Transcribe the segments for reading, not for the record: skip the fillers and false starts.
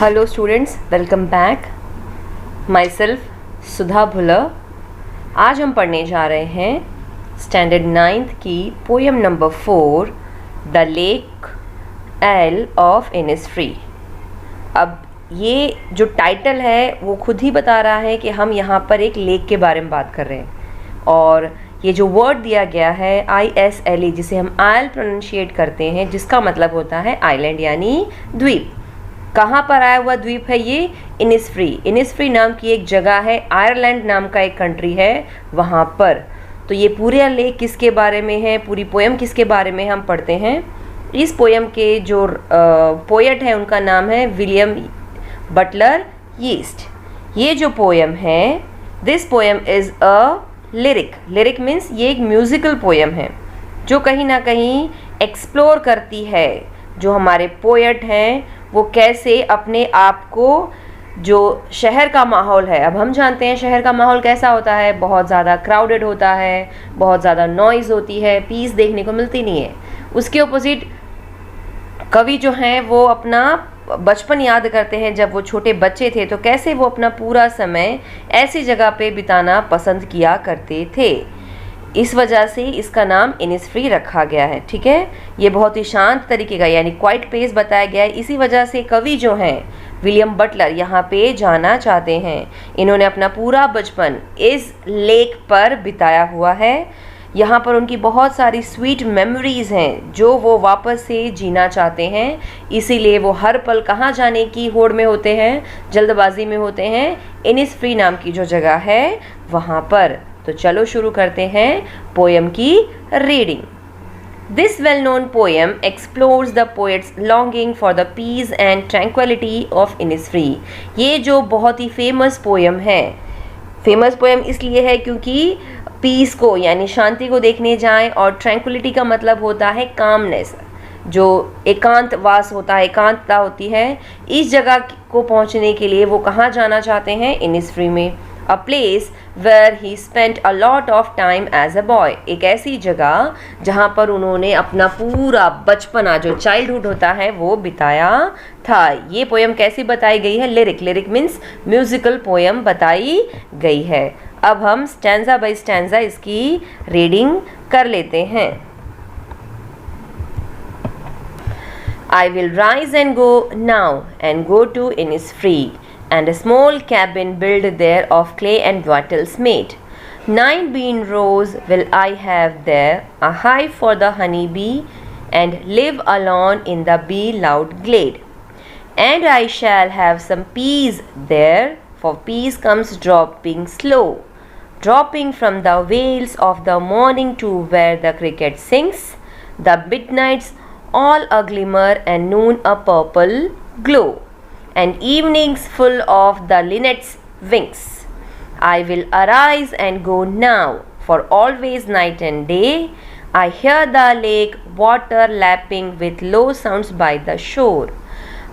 Hello students, welcome back. Myself Sudha Bhullar. आज हम पढ़ने जा रहे हैं स्टैंडर्ड 9th की poem number 4 the lake isle of Innisfree. अब ये जो टाइटल है वो खुद ही बता रहा है कि हम यहाँ पर एक लेक के बारे में बात कर रहे हैं, और ये जो वर्ड दिया गया है ISLE, जिसे हम आयल प्रोनाउंशिएट करते हैं, जिसका मतलब होता है आइलैंड यानी द्वीप। कहाँ पर आया हुआ द्वीप है ये? इनिसफ्री। इनिसफ्री नाम की एक जगह है, आयरलैंड नाम का एक कंट्री है वहाँ पर। तो ये पूरे लेक किसके बारे में है, पूरी पोएम किसके बारे में हम पढ़ते हैं। इस पोएम के जो पोएट है उनका नाम है विलियम बटलर यीस्ट। ये जो पोएम है, this poem is a lyric. Lyric means ये एक म्यूज़िकल पोएम है जो कहीं ना कहीं एक्सप्लोर करती है जो हमारे पोएट हैं वो कैसे अपने आप को, जो शहर का माहौल है, अब हम जानते हैं शहर का माहौल कैसा होता है, बहुत ज़्यादा क्राउडेड होता है, बहुत ज़्यादा नॉइज़ होती है, पीस देखने को मिलती नहीं है। उसके ऑपोजिट कवि जो हैं वो अपना बचपन याद करते हैं, जब वो छोटे बच्चे थे तो कैसे वो अपना पूरा समय ऐसी जगह पे बिताना पसंद किया करते थे। इस वजह से इसका नाम इनिसफ्री रखा गया है। ठीक है, ये बहुत ही शांत तरीके का यानी क्वाइट पेस बताया गया है। इसी वजह से कवि जो हैं विलियम बटलर यहाँ पे जाना चाहते हैं। इन्होंने अपना पूरा बचपन इस लेक पर बिताया हुआ है। यहाँ पर उनकी बहुत सारी स्वीट मेमोरीज़ हैं जो वो वापस से जीना चाहते हैं। इसीलिए वो हर पल कहाँ जाने की होड़ में होते हैं, जल्दबाजी में होते हैं, इनिसफ्री नाम की जो जगह है वहाँ पर। तो चलो शुरू करते हैं पोएम की reading. This well known poem explores the poet's longing for the peace and tranquillity of Innisfree. ये जो बहुत ही फेमस पोएम है, फेमस पोएम इसलिए है क्योंकि पीस को यानी शांति को देखने जाएं, और ट्रैंक्विलिटी का मतलब होता है कामनेस, जो एकांतवास होता है, एकांतता होती है। इस जगह को पहुंचने के लिए वो कहाँ जाना चाहते हैं? इनिसफ्री में। A place where he spent a lot of time as a boy। एक ऐसी जगह जहाँ पर उन्होंने अपना पूरा बचपना, जो चाइल्डहुड होता है, वो बिताया था। ये पोएम कैसी बताई गई है? Lyric. Lyric means musical poem बताई गई है। अब हम स्टैंजा बाय स्टैंजा इसकी रीडिंग कर लेते हैं। I will rise and go now and go to Innisfree, and a small cabin built there of clay and wattles made. 9 bean rows will I have there, a hive for the honey bee, and live alone in the bee loud glade. And I shall have some peas there, for peas comes dropping slow, dropping from the vales of the morning to where the cricket sings, the midnights all a glimmer and noon a purple glow, and evenings full of the linnet's wings. I will arise and go now, for always night and day I hear the lake water lapping with low sounds by the shore.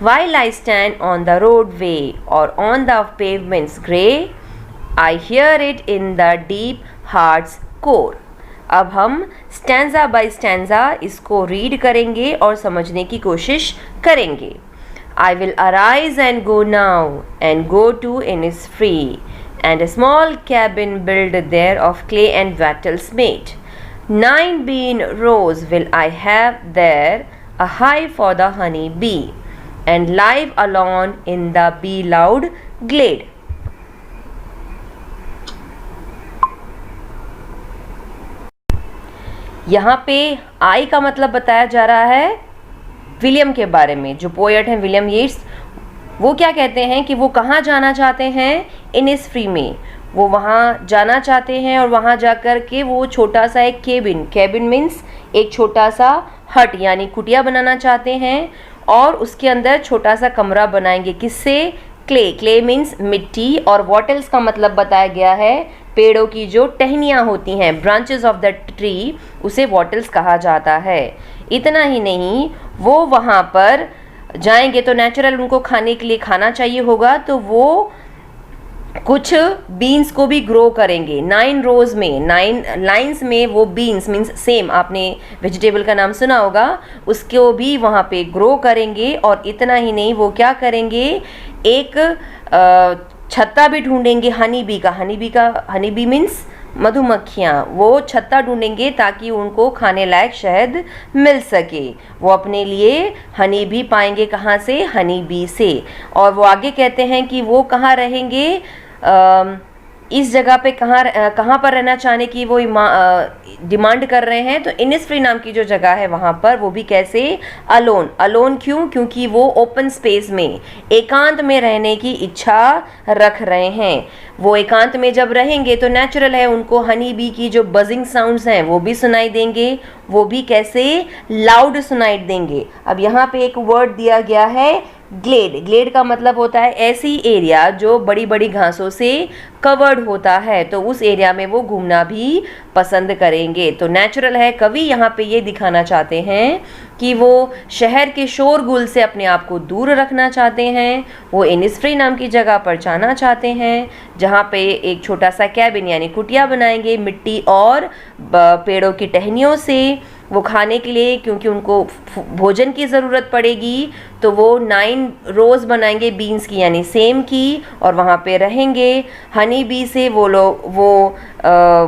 While I stand on the roadway or on the pavement's grey, I hear it in the deep heart's core. अब हम stanza bye stanza इसको read करेंगे और समझने की कोशिश करेंगे। I will arise and go now and go to Innisfree, and a small cabin built there of clay and wattles made. 9 bean rows will I have there, a hive for the honey bee, and live alone in the bee loud glade. यहाँ पे आई का मतलब बताया जा रहा है William के बारे में। जो पोएट हैं विलियम येट्स, वो क्या कहते हैं कि वो कहाँ जाना चाहते हैं? इनिसफ्री में। वो वहाँ जाना चाहते हैं और वहाँ जाकर के वो छोटा सा एक केबिन, केबिन मीन्स एक छोटा सा हट यानी कुटिया बनाना चाहते हैं, और उसके अंदर छोटा सा कमरा बनाएंगे। किससे? क्ले। क्ले मीन्स मिट्टी, और वॉटल्स का मतलब बताया गया है पेड़ों की जो टहनियाँ होती हैं, ब्रांचेस ऑफ द ट्री, उसे वॉटल्स कहा जाता है। इतना ही नहीं, वो वहाँ पर जाएंगे तो नेचुरल उनको खाने के लिए खाना चाहिए होगा, तो वो कुछ बीन्स को भी ग्रो करेंगे। 9 रोज में, 9 लाइन्स में वो बीन्स मीन्स सेम, आपने वेजिटेबल का नाम सुना होगा, उसको भी वहाँ पे ग्रो करेंगे। और इतना ही नहीं, वो क्या करेंगे, एक छत्ता भी ढूंढेंगे हनी बी का। हनी बी मीन्स मधुमक्खियाँ, वो छत्ता ढूंढेंगे ताकि उनको खाने लायक शहद मिल सके। वो अपने लिए हनी भी पाएंगे, कहाँ से, हनी बी से। और वो आगे कहते हैं कि वो कहाँ रहेंगे, इस जगह पे कहाँ पर रहना चाहने की वो डिमांड कर रहे हैं। तो इनिसफ्री नाम की जो जगह है वहाँ पर, वो भी कैसे, अलोन। अलोन क्यों, क्योंकि वो ओपन स्पेस में, एकांत में रहने की इच्छा रख रहे हैं। वो एकांत में जब रहेंगे तो नेचुरल है उनको हनी बी की जो बजिंग साउंड्स हैं वो भी सुनाई देंगे, वो भी कैसे, लाउड सुनाई देंगे। अब यहाँ पे एक वर्ड दिया गया है ग्लेड। ग्लेड का मतलब होता है ऐसी एरिया जो बड़ी बड़ी घासों से कवर्ड होता है, तो उस एरिया में वो घूमना भी पसंद करेंगे। तो नेचुरल है, कवि यहाँ पे ये दिखाना चाहते हैं कि वो शहर के शोरगुल से अपने आप को दूर रखना चाहते हैं। वो इनिसफ्री नाम की जगह पर जाना चाहते हैं जहाँ पे एक छोटा सा कैबिन यानी कुटिया बनाएंगे मिट्टी और पेड़ों की टहनियों से। वो खाने के लिए, क्योंकि उनको भोजन की ज़रूरत पड़ेगी, तो वो 9 रोज़ बनाएंगे बीन्स की यानी सेम की, और वहाँ पे रहेंगे। हनी बी से वो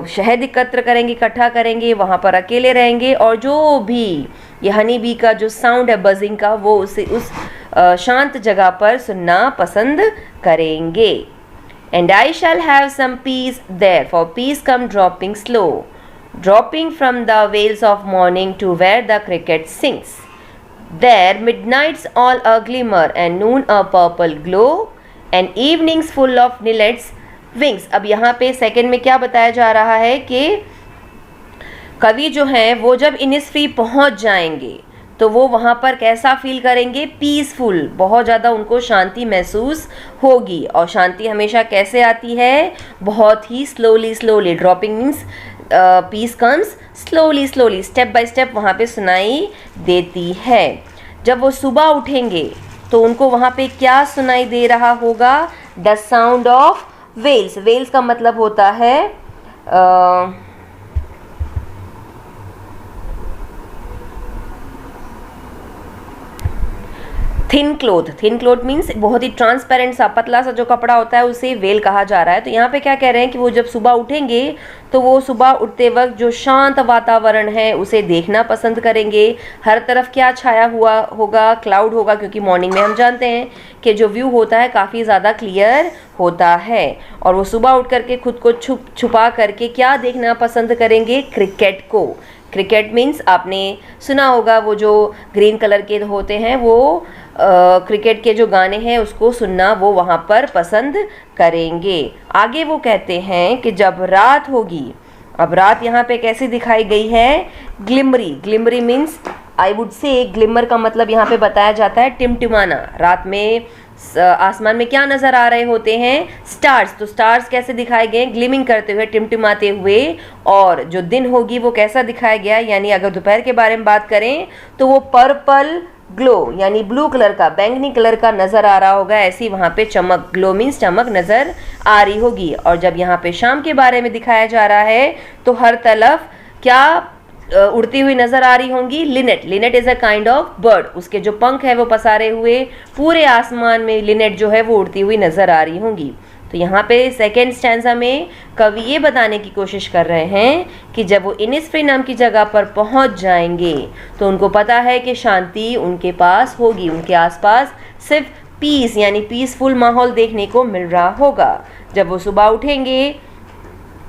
शहद एकत्र करेंगे, इकट्ठा करेंगे, वहाँ पर अकेले रहेंगे। और जो भी ये हनी बी का जो साउंड है बजिंग का, वो उस शांत जगह पर सुनना पसंद करेंगे। And I shall have some peace there, for peace come dropping slow, dropping from the vales of morning to where the cricket sings. There midnights all a glimmer and noon a purple glow and evenings full of linnets wings. अब यहाँ पे second में क्या बताया जा रहा है कि कवि जो हैं वो जब इनिसफ्री पहुँच जाएंगे तो वो वहाँ पर कैसा फील करेंगे, पीसफुल, बहुत ज़्यादा उनको शांति महसूस होगी। और शांति हमेशा कैसे आती है, बहुत ही slowly. Dropping means peace comes slowly, step by step वहाँ पे सुनाई देती है। जब वो सुबह उठेंगे तो उनको वहाँ पे क्या सुनाई दे रहा होगा, the sound of veils. Veils का मतलब होता है थिन क्लोथ मीन्स बहुत ही ट्रांसपेरेंट सा, पतला सा जो कपड़ा होता है उसे वेल कहा जा रहा है। तो यहाँ पे क्या कह रहे हैं कि वो जब सुबह उठेंगे तो वो सुबह उठते वक्त जो शांत वातावरण है उसे देखना पसंद करेंगे। हर तरफ क्या छाया हुआ होगा, क्लाउड होगा, क्योंकि मॉर्निंग में हम जानते हैं कि जो व्यू होता है काफ़ी ज़्यादा क्लियर होता है। और वो सुबह उठ करके खुद को छुपा करके क्या देखना पसंद करेंगे, क्रिकेट को। क्रिकेट मीन्स आपने सुना होगा वो जो ग्रीन कलर के होते हैं, वो क्रिकेट के जो गाने हैं उसको सुनना वो वहाँ पर पसंद करेंगे। आगे वो कहते हैं कि जब रात होगी, अब रात यहाँ पे कैसे दिखाई गई है, glimmery means I would say, glimmer का मतलब यहाँ पे बताया जाता है टिमटिमाना। रात में आसमान में क्या नज़र आ रहे होते हैं, स्टार्स। तो स्टार्स कैसे दिखाए गए, ग्लिमिंग करते हुए, टिमटिमाते हुए। और जो दिन होगी वो कैसा दिखाया गया, यानी अगर दोपहर के बारे में बात करें तो वो पर्पल ग्लो यानी ब्लू कलर का, बैंगनी कलर का नज़र आ रहा होगा। ऐसी वहाँ पे चमक, ग्लो मीन्स चमक नज़र आ रही होगी। और जब यहाँ पे शाम के बारे में दिखाया जा रहा है तो हर तरफ क्या उड़ती हुई नज़र आ रही होंगी, Lynette is a kind of bird. उसके जो पंख है वो पसारे हुए पूरे आसमान में लिनेट जो है वो उड़ती हुई नज़र आ रही होंगी। तो यहाँ पे सेकेंड स्टैंजा में कवि ये बताने की कोशिश कर रहे हैं कि जब वो इनिसफ्री नाम की जगह पर पहुँच जाएंगे तो उनको पता है कि शांति उनके पास होगी, उनके आसपास सिर्फ पीस यानी पीसफुल माहौल देखने को मिल रहा होगा। जब वो सुबह उठेंगे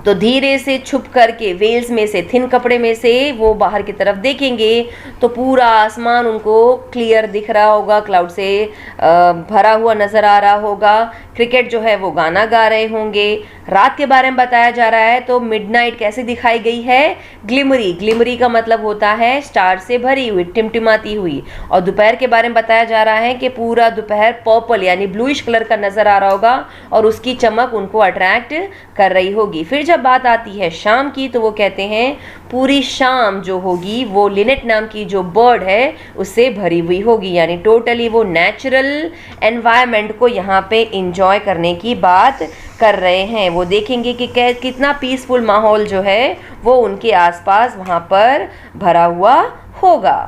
तो धीरे से छुप करके वेल्स में से, थिन कपड़े में से वो बाहर की तरफ देखेंगे तो पूरा आसमान उनको क्लियर दिख रहा होगा, क्लाउड से भरा हुआ नज़र आ रहा होगा। क्रिकेट जो है वो गाना गा रहे होंगे। रात के बारे में बताया जा रहा है तो मिडनाइट कैसे दिखाई गई है, ग्लिमरी का मतलब होता है स्टार से भरी हुई, टिमटिमाती हुई। और दोपहर के बारे में बताया जा रहा है कि पूरा दोपहर पर्पल यानी ब्लूइश कलर का नज़र आ रहा होगा और उसकी चमक उनको अट्रैक्ट कर रही होगी। फिर जब बात आती है शाम की तो वो कहते हैं पूरी शाम जो होगी वो लिनेट नाम की जो बर्ड है उससे भरी हुई होगी, यानी टोटली वो नेचुरल एनवायरनमेंट को यहाँ पे इंजॉय एंजॉय करने की बात कर रहे हैं। वो देखेंगे कि कितना पीसफुल माहौल जो है वो उनके आसपास वहाँ पर भरा हुआ होगा।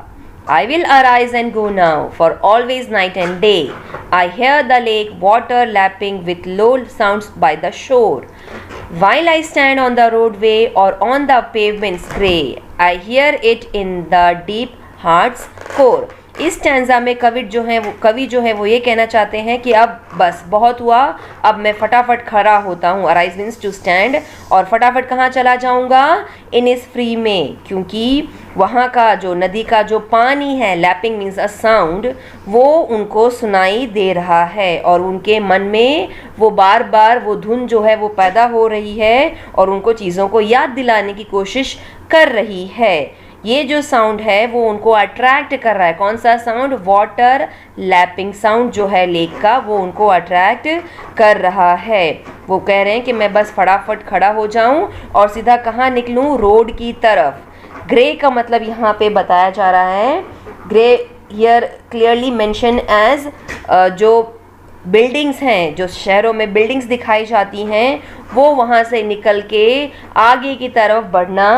I will arise and go now, for always night and day. I hear the lake water lapping with low sounds by the shore. While I stand on the roadway or on the pavement's gray, I hear it in the deep heart's core. इस stanza में कवि जो है वो ये कहना चाहते हैं कि अब बस बहुत हुआ, अब मैं फटाफट खड़ा होता हूँ। अराइज मीन्स टू स्टैंड, और फटाफट कहाँ चला जाऊँगा? इन इस फ्री में, क्योंकि वहाँ का जो नदी का जो पानी है, लैपिंग मीन्स अ साउंड, वो उनको सुनाई दे रहा है और उनके मन में वो बार बार वो धुन जो है वो पैदा हो रही है और उनको चीज़ों को याद दिलाने की कोशिश कर रही है। ये जो साउंड है वो उनको अट्रैक्ट कर रहा है। कौन सा साउंड? वाटर लैपिंग साउंड जो है लेक का, वो उनको अट्रैक्ट कर रहा है। वो कह रहे हैं कि मैं बस फटाफट खड़ा हो जाऊं और सीधा कहाँ निकलूं? रोड की तरफ। ग्रे का मतलब यहाँ पे बताया जा रहा है, grey here clearly mention as जो बिल्डिंग्स हैं, जो शहरों में बिल्डिंग्स दिखाई जाती हैं, वो वहाँ से निकल के आगे की तरफ बढ़ना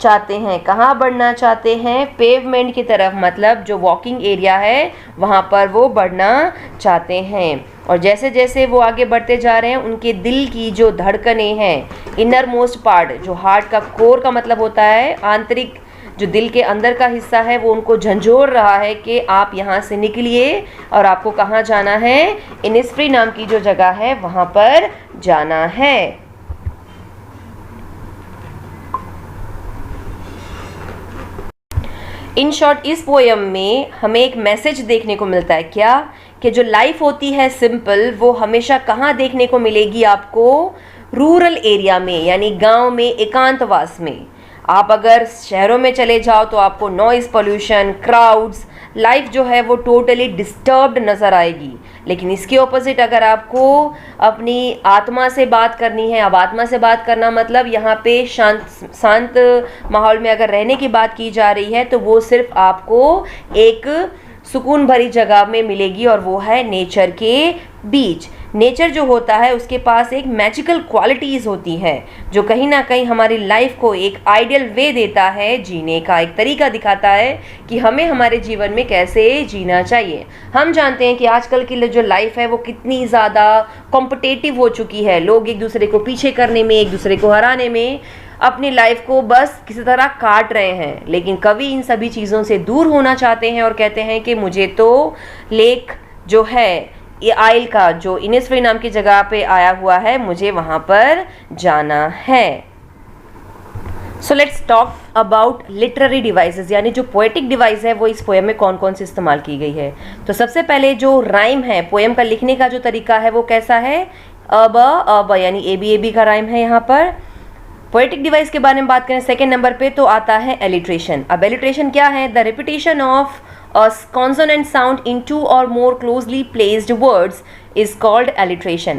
चाहते हैं। कहाँ बढ़ना चाहते हैं? पेवमेंट की तरफ, मतलब जो वॉकिंग एरिया है वहाँ पर वो बढ़ना चाहते हैं। और जैसे जैसे वो आगे बढ़ते जा रहे हैं, उनके दिल की जो धड़कनें हैं, इनर मोस्ट पार्ट, जो हार्ट का कोर का मतलब होता है आंतरिक, जो दिल के अंदर का हिस्सा है, वो उनको झंझोर रहा है कि आप यहाँ से निकलिए और आपको कहाँ जाना है? इनिस्फ्री नाम की जो जगह है वहाँ पर जाना है। इन शॉर्ट इस पोयम में हमें एक मैसेज देखने को मिलता है। क्या? कि जो लाइफ होती है सिंपल, वो हमेशा कहाँ देखने को मिलेगी आपको? रूरल एरिया में, यानी गांव में, एकांतवास में। आप अगर शहरों में चले जाओ तो आपको नॉइज़ पोल्यूशन, क्राउड्स, लाइफ जो है वो टोटली डिस्टर्ब्ड नज़र आएगी। लेकिन इसके ऑपोजिट अगर आपको अपनी आत्मा से बात करनी है, अब आत्मा से बात करना मतलब यहाँ पे शांत माहौल में अगर रहने की बात की जा रही है, तो वो सिर्फ आपको एक सुकून भरी जगह में मिलेगी और वो है नेचर के बीच। नेचर जो होता है उसके पास एक मैजिकल क्वालिटीज़ होती हैं जो कहीं ना कहीं हमारी लाइफ को एक आइडियल वे देता है, जीने का एक तरीका दिखाता है कि हमें हमारे जीवन में कैसे जीना चाहिए। हम जानते हैं कि आजकल की जो लाइफ है वो कितनी ज़्यादा कॉम्पिटिटिव हो चुकी है। लोग एक दूसरे को पीछे करने में, एक दूसरे को हराने में अपनी लाइफ को बस किसी तरह काट रहे हैं। लेकिन कवि इन सभी चीज़ों से दूर होना चाहते हैं और कहते हैं कि मुझे तो लेक जो है, ये आइल का जो इनिस्फ्री नाम की जगह पे आया हुआ है, मुझे वहाँ पर जाना है। So let's talk about literary devices, यानी जो पोएटिक डिवाइस है वो इस पोएम में कौन कौन सी इस्तेमाल की गई है। तो सबसे पहले जो राइम है, पोएम का लिखने का जो तरीका है वो कैसा है? अब यानी ए बी का राइम है यहाँ पर। पोएटिक डिवाइस के बारे में बात करें सेकेंड नंबर पे तो आता है एलिट्रेशन। अब एलिट्रेशन क्या है? The repetition of a consonant sound in two or more closely placed words is called alliteration.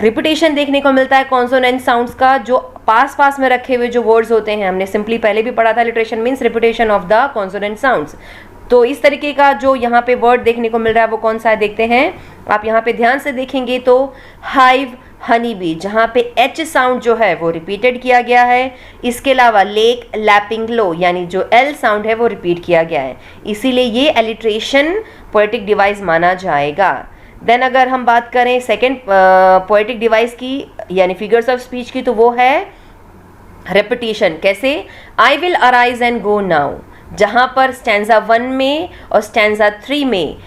Repetition देखने को मिलता है कॉन्सोनेंट साउंड्स का, जो पास पास में रखे हुए जो वर्ड्स होते हैं, हमने सिंपली पहले भी पढ़ा था, alliteration means repetition of the consonant sounds. तो इस तरीके का जो यहाँ पे वर्ड देखने को मिल रहा है वो कौन सा है देखते हैं। आप यहाँ पे ध्यान से देखेंगे तो हाइव, हनी बी, जहाँ पे एच साउंड जो है वो रिपीटेड किया गया है। इसके अलावा लेक, लैपिंग लो, यानी जो एल साउंड है वो रिपीट किया गया है, इसीलिए ये एलिट्रेशन पोएटिक डिवाइस माना जाएगा। देन अगर हम बात करें सेकेंड पोएटिक डिवाइस की यानी फिगर्स ऑफ स्पीच की, तो वो है रेपिटेशन। कैसे? I will arise and go now, जहाँ पर स्टैंजा 1 में और स्टैंजा 3 में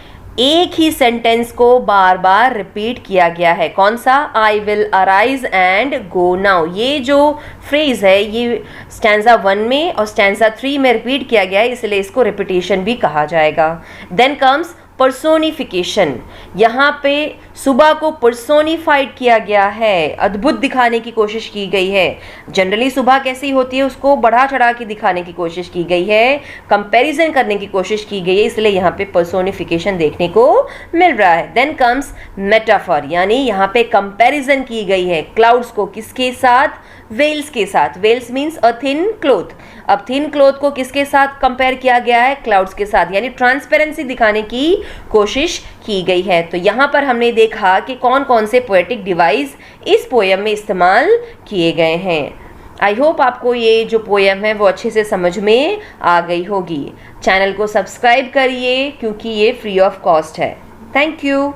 एक ही सेंटेंस को बार बार रिपीट किया गया है। कौन सा? I will arise and go now. ये जो फ्रेज है ये स्टैंजा 1 में और स्टैंजा 3 में रिपीट किया गया है, इसलिए इसको रिपीटेशन भी कहा जाएगा। Then comes personification. यहाँ पे सुबह को पर्सोनिफाइड किया गया है, अद्भुत दिखाने की कोशिश की गई है। जनरली सुबह कैसी होती है उसको बढ़ा चढ़ा के दिखाने की कोशिश की गई है, कंपैरिजन करने की कोशिश की गई है, इसलिए यहाँ पे पर्सोनिफिकेशन देखने को मिल रहा है। देन कम्स मेटाफर, यानी यहाँ पे कंपैरिजन की गई है क्लाउड्स को किसके साथ? वेल्स के साथ। Veils means a thin cloth. अब थिन क्लोथ को किसके साथ कंपेयर किया गया है? क्लाउड्स के साथ, यानी ट्रांसपेरेंसी दिखाने की कोशिश की गई है। तो यहाँ पर हमने देखा कि कौन कौन से पोएटिक डिवाइस इस पोएम में इस्तेमाल किए गए हैं। आई होप आपको ये जो पोएम है वो अच्छे से समझ में आ गई होगी। चैनल को सब्सक्राइब करिए क्योंकि ये फ्री ऑफ कॉस्ट है। Thank you.